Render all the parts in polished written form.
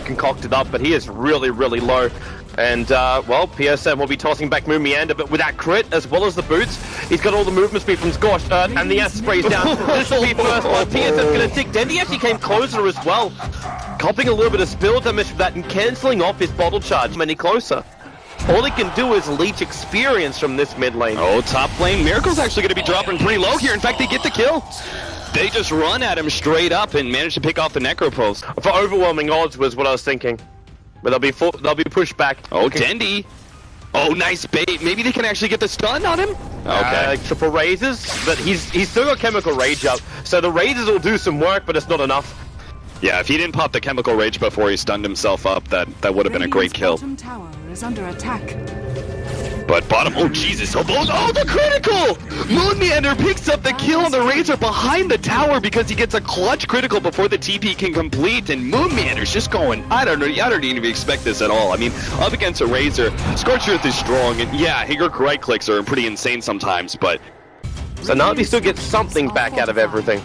concocted up, but he is really, really low. And, well, PSM will be tossing back Mumianda, but with that crit, as well as the boots, he's got all the movement speed from Scorch, and the acid spray's down. This will be first one. PSM's going to tick. Dendy actually came closer as well, copping a little bit of spill damage from that and cancelling off his bottle charge any closer. All he can do is leech experience from this mid lane. Oh, top lane. Miracle's actually going to be dropping pretty low here. In fact, they get the kill. They just run at him straight up and manage to pick off the Necropulse. For overwhelming odds was what I was thinking. But they'll be pushed back. Oh, Dendy. Oh, nice bait. Maybe they can actually get the stun on him. Okay. Triple raises, but he's still got Chemical Rage up. So the raises will do some work, but it's not enough. Yeah, if he didn't pop the Chemical Rage before he stunned himself up, that would have been a great kill. Bottom tower is under attack. But bottom, oh Jesus, oh the critical! Moonmeander picks up the kill on the Razor behind the tower because he gets a clutch critical before the TP can complete, and Moonmeander's just going, I don't even expect this at all. I mean, up against a Razor, Scorched Earth is strong, and yeah, Higgler right clicks are pretty insane sometimes, but... So Navi still gets something back out of everything.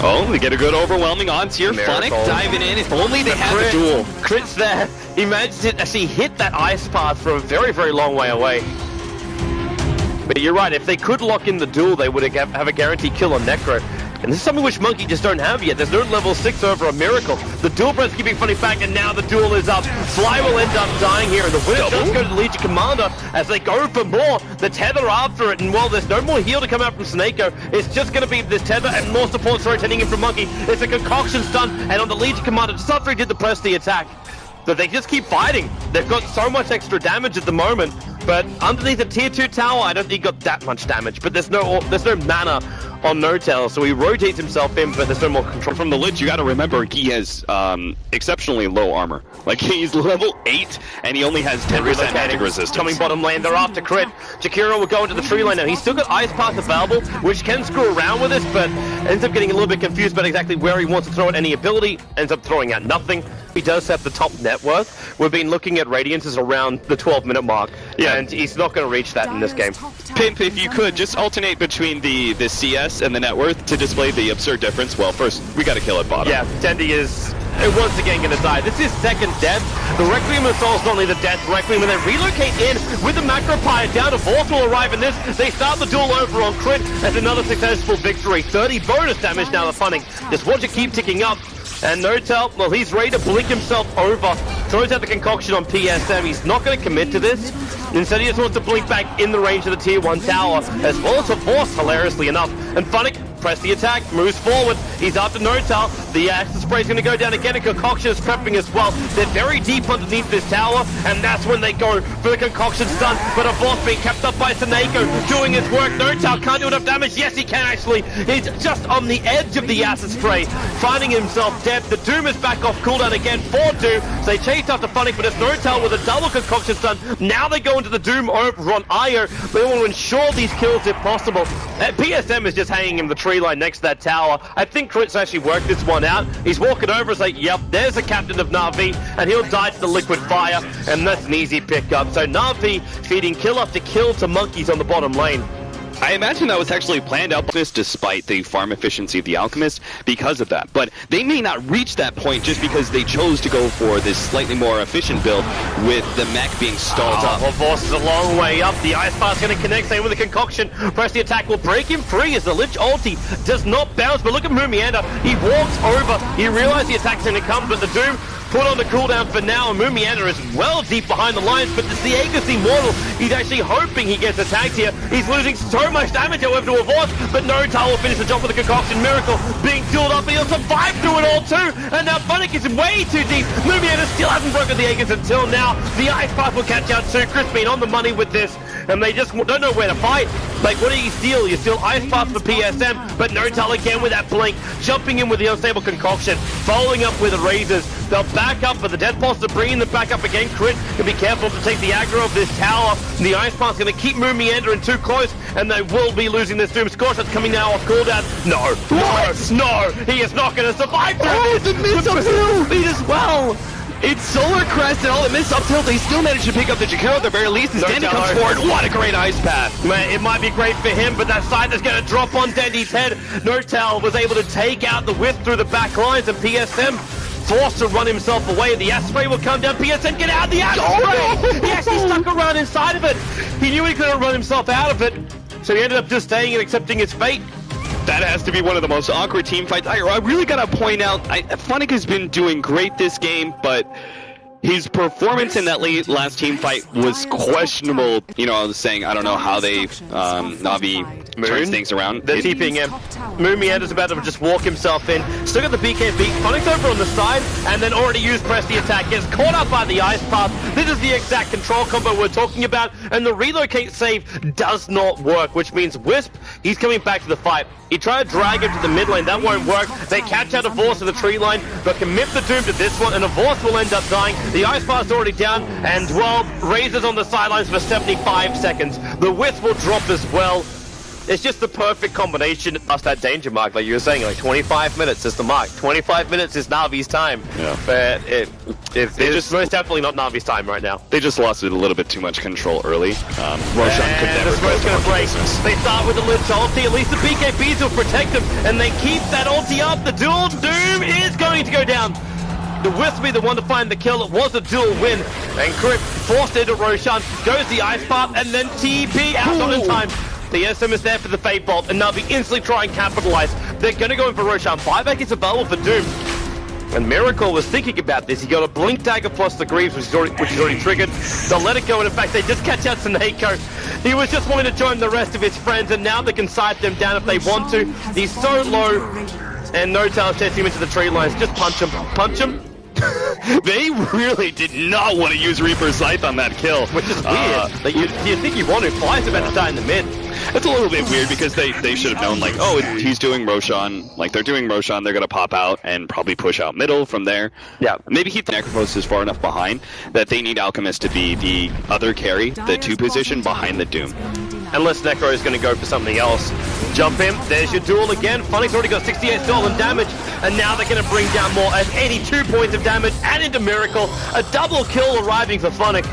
Oh, we get a good overwhelming odds here. Funnick diving in. If only they had the duel. Crit's there. He managed to actually hit that ice path from a very, very long way away. But you're right, if they could lock in the duel, they would have a guaranteed kill on Necro. And this is something which Monkey just don't have yet. There's no level 6 over a Miracle. The duel breath's keeping Funnick back, and now the duel is up. Fly will end up dying here, and the winner does go to the Legion Commander as they go for more. The Tether after it, and well, there's no more heal to come out from Snako. It's just going to be this Tether and more support rotating in from Monkey. It's a concoction stun, and on the Legion Commander, just after he did the press the attack. So they just keep fighting. They've got so much extra damage at the moment, but underneath the tier 2 tower, I don't think he got that much damage. But there's no mana on No-Tail, so he rotates himself in, but there's no more control. From the Lich, you gotta remember, he has exceptionally low armor. Like, he's level 8, and he only has 10% magic resistance. Coming bottom lane, they're after crit. Jakiro will go into the tree lane now. He's still got Ice Path available, which can screw around with this, but ends up getting a little bit confused about exactly where he wants to throw at any ability. Ends up throwing out nothing. He does have the top net worth. We've been looking at Radiance's around the 12-minute mark, and he's not going to reach that in this game. Pimp, if you could, just alternate between the CS and the net worth to display the absurd difference. Well, first, we got to kill it bottom. Yeah, Dendy is once again going to die. This is second death. The Requiem of Souls not only the death Requiem, when they relocate in with the Macro Pyre down, Force will arrive in this. They start the duel over on crit as another successful victory. 30 bonus damage now to Funnick. Just watch it keep ticking up. And No-Tail, well, he's ready to blink himself over. Throws out the concoction on PSM. He's not going to commit to this. Instead, he just wants to blink back in the range of the tier 1 tower, as well as a Force, hilariously enough. And Funnick, press the attack, moves forward. He's after No-Tail. The acid spray is going to go down again, and Concoction is prepping as well. They're very deep underneath this tower, and that's when they go for the Concoction stun. But a Force being kept up by Snako, doing his work. No-Tail can't do enough damage. Yes, he can actually. He's just on the edge of the acid spray, finding himself dead. The Doom is back off cooldown again for Doom. So they chase after Funnick, but it's No-Tail with a double Concoction stun. Now they go into the Doom over on Io. They want to ensure these kills if possible. PSM is just hanging in the tree line next to that tower. I think Crit's actually worked this one out. He's walking over and like, yep, there's the captain of Navi, and he'll die to the liquid fire, and that's an easy pickup. So Navi feeding kill after kill to monkeys on the bottom lane. I imagine that was actually planned out despite the farm efficiency of the Alchemist because of that. But they may not reach that point just because they chose to go for this slightly more efficient build with the mech being stalled up. Force is a long way up. The Ice Path's going to connect, same with the Concoction. Press the attack will break him free as the Lich ulti does not bounce. But look at Mumianda. He walks over. He realized the attack's going to come, but the Doom put on the cooldown for now, and Mumianda is well deep behind the lines, but it's the Aegis Immortal. He's actually hoping he gets attacked here. He's losing so much damage, however, to a Force, but No-Tail will finish the job with the Concoction. Miracle being dueled up, and he'll survive through it all too, and now Funnick is way too deep. Mumianda still hasn't broken the Aegis until now. The Ice Path will catch out too. Chris being on the money with this, and they just don't know where to fight. Like, what do you steal? You steal Ice Path for PSM, but No-Tail again with that blink, jumping in with the unstable Concoction, following up with the Razors. They'll back up, but the Death Pulse are bringing them back up again. Crit can be careful to take the aggro of this tower. The Ice Path's going to keep Mumianda in too close, and they will be losing this Doom. Scorch that's coming now off cooldown. No, he is not going to survive through this. The miss up tilt as well. It's Solar Crest and all the miss up tilt. They still managed to pick up the Jakiro at the very least as Dendy comes forward. What a great Ice Path. Man, it might be great for him, but that side is going to drop on Dendy's head. No-Tail was able to take out the whiff through the back lines, and PSM forced to run himself away. The Asprey will come down. PSN, get out of the Asprey! He actually stuck around inside of it. He knew he couldn't run himself out of it, so he ended up just staying and accepting his fate. That has to be one of the most awkward team fights. I really gotta point out, Funnick has been doing great this game, but his performance in that last team fight was questionable. You know, I was saying, I don't know how they, Navi turns things around. They're TPing him. Mumienda's about to just walk himself in. Still got the BKB. Funnick's over on the side, and then already used press the attack. Gets caught up by the ice path. This is the exact control combo we're talking about, and the relocate save does not work, which means Wisp, he's coming back to the fight. He tried to drag him to the mid lane, that won't work. They catch out a Vorce to the tree line, but commit the Doom to this one, and a Vorce will end up dying. The ice path's already down, and well, Razor's on the sidelines for 75 seconds. The Wisp will drop as well. It's just the perfect combination. Past that danger mark, like you were saying, like 25 minutes is the mark. 25 minutes is Navi's time. Yeah. But it's just most definitely not Navi's time right now. They just lost it a little bit too much control early. Roshan could never go to break. They start with the Lich ulti. At least the BKBs will protect them, and they keep that ulti up. The dual Doom is going to go down. The Wisp will be the one to find the kill. It was a dual win, and Crip forced into Roshan. Goes the ice path, and then TP out not in time. The SM is there for the Fate Bolt, and Navi instantly try and capitalize. They're going to go in for Roshan. Buyback is available for Doom. And Miracle was thinking about this. He got a Blink Dagger plus the Greaves, which is already triggered. They'll let it go, and in fact, they just catch out Saneko. He was just wanting to join the rest of his friends, and now they can sight them down if they want to. He's so low, and No Tail's chasing him into the tree lines. Just punch him. Punch him. They really did not want to use Reaper's Scythe on that kill. Which is weird. Like you think you want to. Fly's about to die in the mid. It's a little bit weird because they should have known, like, oh, he's doing Roshan. Like, they're doing Roshan, they're going to pop out and probably push out middle from there. Yeah. Maybe he Necrophos is far enough behind that they need Alchemist to be the other carry, the 2 position behind the Doom. Unless Necro is going to go for something else. Jump in, there's your duel again. Funnick's already got 68 stolen damage, and now they're going to bring down more at 82 points of damage and into Miracle. A double kill arriving for Funnick.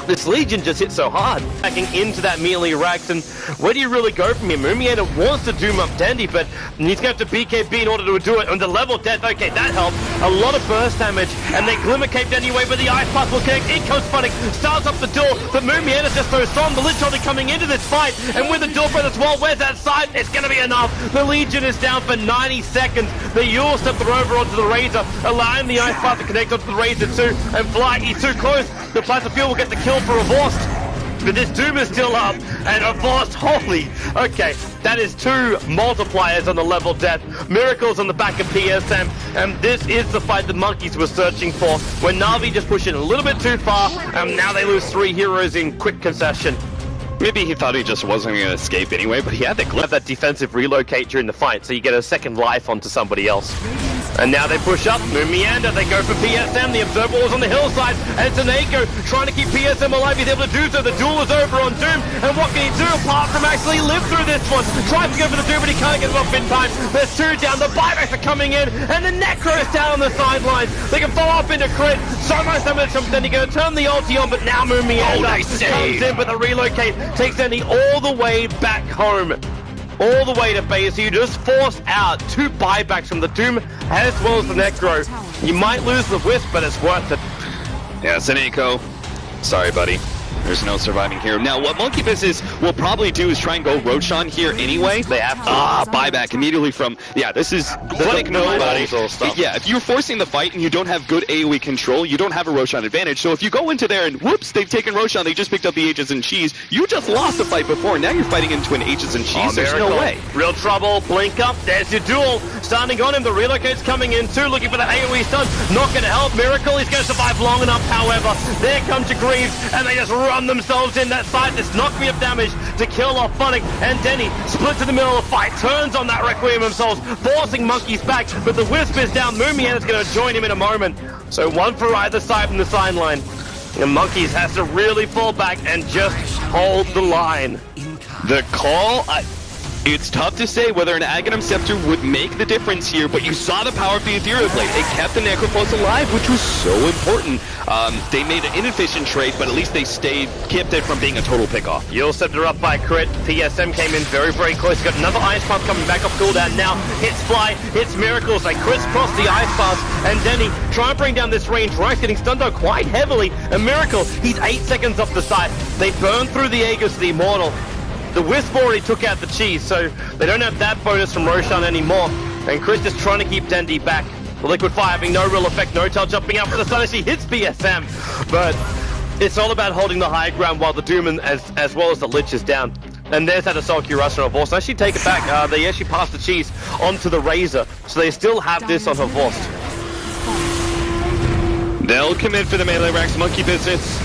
This Legion just hit so hard. Backing into that melee racks, and where do you really go from here? Mumienda wants to doom up Dandy, but he's going to have to BKB in order to do it. On the level death, okay, that helped. A lot of burst damage, and then Glimmer caped anyway, but the Ice Path will connect. In comes Funnick, starts up the duel, but Mumienda's just so strong. The Lich only coming into this fight, and with the duel breath as well, where's that side? It's going to be enough. The Legion is down for 90 seconds. The Yule stepped over onto the Razor, allowing the Ice Path to connect onto the Razor too, and Fly, he's too close. The Plasma Fuel will get the kill for a Vorst, but this Doom is still up, and a Vorst, holy, okay, that is 2 multipliers on the level death. Miracles on the back of PSM, and this is the fight the Monkeys were searching for, when Navi just pushed it a little bit too far, and now they lose 3 heroes in quick concession. Maybe he thought he just wasn't going to escape anyway, but he had that defensive relocate during the fight, so you get a second life onto somebody else. And now they push up, Mumienda, they go for PSM, the Observer was on the hillside, and Saneko trying to keep PSM alive, he's able to do so, the duel is over on Doom, and what can he do apart from actually live through this one? Tries to go for the Doom, but he can't get it off in time, there's 2 down, the buybacks are coming in, and the Necro is down on the sidelines, they can follow up into crit, so much damage from Dandy, going to turn the ulti on, but now Mumienda comes in, but the relocate takes Dandy all the way back home. All the way to base. You just force out 2 buybacks from the Doom as well as the Necro. You might lose the Wisp, but it's worth it. Yeah, Saneko. Sorry, buddy. There's no surviving here. Now, what Monkey Business will probably do is try and go Roshan here anyway. They have to. Buyback immediately from... Yeah, this is... Like nobody. Yeah, if you're forcing the fight and you don't have good AoE control, you don't have a Roshan advantage. So if you go into there and, whoops, they've taken Roshan, they just picked up the H's and Cheese, you just lost the fight before. Now you're fighting into an H's and Cheese. There's no way. Real trouble. Blink up. There's your duel. Standing on him. The relocate's coming in too, looking for the AoE stun. Not going to help. Miracle, he's going to survive long enough, however. There comes your Greaves, and they just run themselves in that side. This knocked me of damage to kill off Funnick, and Denny splits in the middle of the fight, turns on that Requiem themselves, forcing Monkeys back, but the Wisp is down. Mumienda's going to join him in a moment. So 1 for either side from the sideline. And Monkeys has to really fall back and just hold the line. The call, It's tough to say whether an Aghanim Scepter would make the difference here, but you saw the power of the Ethereal Blade. It kept the Necrophos alive, which was so important. They made an inefficient trade, but at least they kept it from being a total pickoff. You'll Scepter up by crit. PSM came in very, very close. Got another Ice Path coming back off cooldown now. Hits Fly, hits Miracles. They crisscross the Ice Paths. And Denny try and bring down this range. Rice getting stunned out quite heavily. A Miracle, he's 8 seconds off the side. They burn through the Aegis of the Immortal. The Wisp already took out the Cheese, so they don't have that bonus from Roshan anymore. And Chris is trying to keep Dendy back. The Liquid Fire having no real effect. Notel jumping out for the sun as she hits PSM. But it's all about holding the high ground while the Doom as well as the Lich is down. And there's that Assault Cuirass on her Vorst. Actually take it back. They actually pass the Cheese onto the Razor. So they still have this on her Vorst. They'll commit for the melee ranks, monkey business.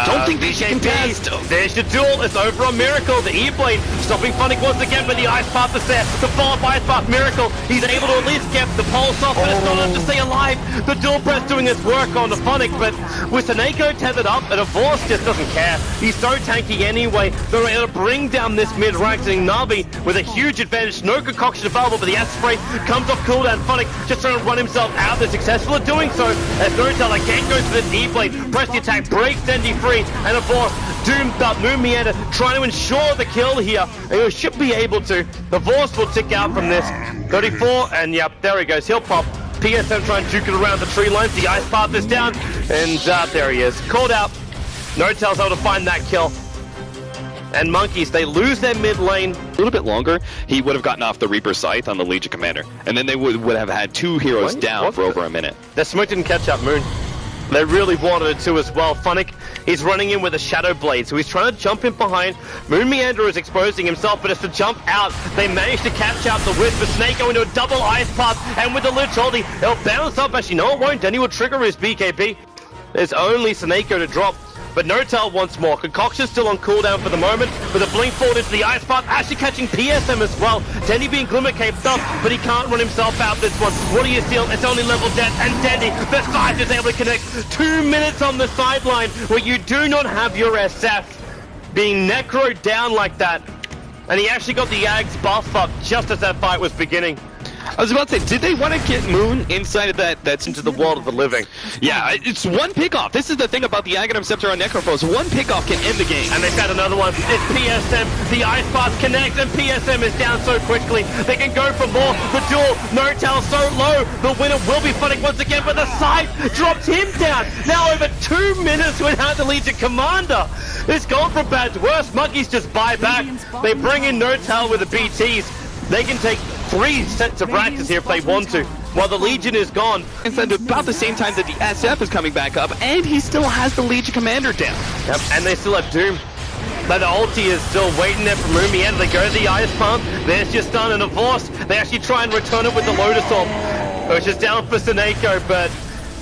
Don't think they should contest. There's the duel. It's over on Miracle. The E-Blade stopping Funnick once again, but the Ice Path is there. The follow-up Ice Path Miracle. He's able to at least get the pulse off, but it's not enough to stay alive. The dual press doing its work on the Funnick, but with Seneko tethered up, and Avors just doesn't care. He's so tanky anyway. They're able to bring down this mid-rank, sitting Navi with a huge advantage. No concoction available, but the acid spray comes off cooldown. Funnick just trying to run himself out. They're successful at doing so, as Notel again goes for this E-Blade. Press the attack, breaks Dendy free, and of course, doomed up Moon Meander trying to ensure the kill here. And he should be able to. The Vorst will tick out from this. 34, and yep, there he goes. He'll pop. PSM trying to juke it around the tree lines. The Ice Path is down, and there he is. Called out. Notel's able to find that kill. And Monkeys, they lose their mid lane. A little bit longer, he would have gotten off the Reaper Scythe on the Legion Commander. And then they would have had 2 heroes down for over a minute. Their smoke didn't catch up, Moon. They really wanted it to as well. Funnick, he's running in with a Shadow Blade, so he's trying to jump in behind. Moon Meander is exposing himself, but it's to jump out. They managed to catch out the Wisp, but Snake going into a double Ice Path, and with the Lich ulti, he'll bounce up. Actually, no, it won't. Denny will trigger his BKB. There's only Seneko to drop. But Notel wants more. Concoction's still on cooldown for the moment, with a blink forward into the Ice Path, actually catching PSM as well. Dendy being Glimmer caped up, but he can't run himself out this one. What do you steal? It's only level death, and Dendy, the scythe is able to connect. 2 minutes on the sideline, where you do not have your SF being necroed down like that. And he actually got the Ags buff up just as that fight was beginning. I was about to say, did they want to get Moon inside of that's into the world of the living? Yeah, it's one pickoff. This is the thing about the Aghanim Scepter on Necrophos. One pickoff can end the game. And they've got another one. It's PSM. The Ice Path connects, and PSM is down so quickly. They can go for more. The duel, Notel so low. The winner will be Funnick once again, but the scythe drops him down. Now over 2 minutes without the Legion Commander. It's gone from bad to worse. Monkeys just buy back. They bring in Notel with the BTs. They can take 3 sets of practice here if they want to, while the Legion is gone. It's at about the same time that the SF is coming back up, and he still has the Legion Commander down. Yep, and they still have Doom. But the ulti is still waiting there for Moomy, and they go to the Ice Pump. There's just done an Avors. They actually try and return it with the Lotus Orb, which is down for Seneko, but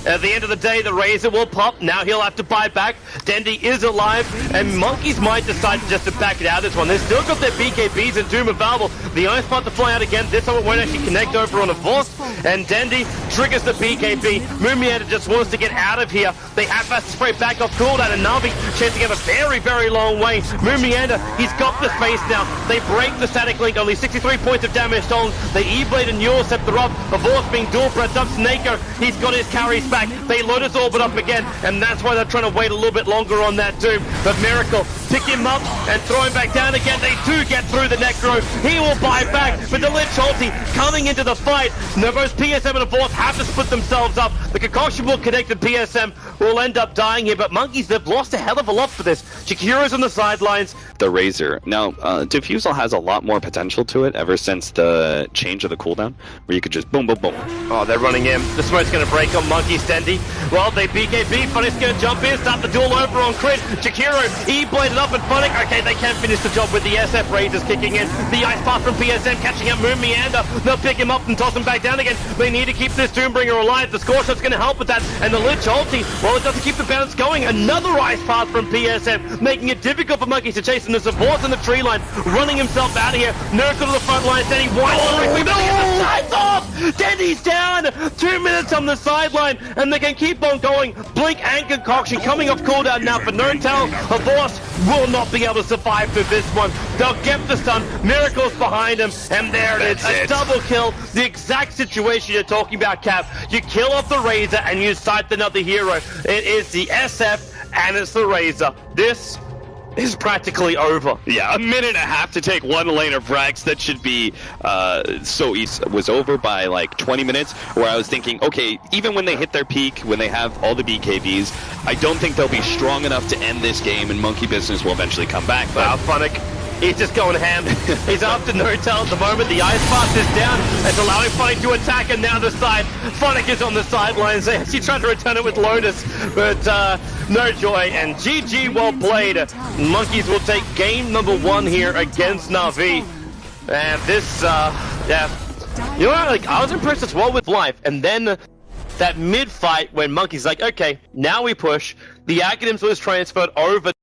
at the end of the day, the Razor will pop. Now he'll have to buy back. Dendy is alive, and Monkeys might decide just to back it out this one. They've still got their BKBs and Doom available. The Ice Path to fly out again. This time it won't actually connect over on a Vorst, and Dendy triggers the BKB. Moomiata just wants to get out of here. They have that spray back off cooldown, and Navi chasing him a very, very long way. Moomiata, he's got the space now. They break the static link. Only 63 points of damage stolen. The E-Blade and Yule Scepter up. The Vorst being dual pressed up. Snako, he's got his carries back. They Lotus Orbit up again, and that's why they're trying to wait a little bit longer on that Doom. But Miracle, pick him up and throw him back down again. They do get through the Necro. He will buy back, but the Lich ulti coming into the fight. Both PSM and Avors have to split themselves up. The Concoction will connect, and PSM will end up dying here, but Monkeys, they've lost a hell of a lot for this. Chikira's on the sidelines. The Razor. Now, Diffusal has a lot more potential to it ever since the change of the cooldown, where you could just boom, boom, boom. Oh, they're running in. The smoke's going to break on Monkeys, Dendy. Well, they BKB. Funnick's going to jump in, start the duel over on Crit. Chikiro, E-bladed up, and Funnick. Okay, they can't finish the job with the SF Razors kicking in. The Ice Path from PSM catching up Moon Meander. They'll pick him up and toss him back down again. They need to keep this Doombringer alive. The score shot's going to help with that. And the Lich ulti, well, it doesn't keep the balance going. Another Ice Path from PSM, making it difficult for Monkeys to chase him. The supports in the tree line, running himself out of here. Miracle to the front line, then he winds directly, but he gets the sides off! Then he's down! 2 minutes on the sideline, and they can keep on going. Blink and Concoction coming off cooldown now for Nortel. Horse will not be able to survive through this one. They'll get the stun. Miracle's behind him, and there it is. A double kill. The exact situation you're talking about, Cap. You kill off the Razor, and you sight another hero. It is the SF, and it's the Razor. This is practically over. Yeah, a minute and a half to take one lane of frags. That should be so easy. Was over by like 20 minutes, where I was thinking, okay, even when they hit their peak, when they have all the BKBs, I don't think they'll be strong enough to end this game, and Monkey Business will eventually come back. Wow, Funnick. He's just going ham. He's after Nortel at the moment. The ice pass is down. It's allowing Funnick to attack, and now the side. Funnick is on the sidelines. They actually tried to return it with Lotus, but no joy. And GG, well played. Monkeys will take game number 1 here against Navi. And this, yeah. You know what? Like, I was impressed as well with life. And then that mid-fight when Monkey's like, okay, now we push. The Academics was transferred over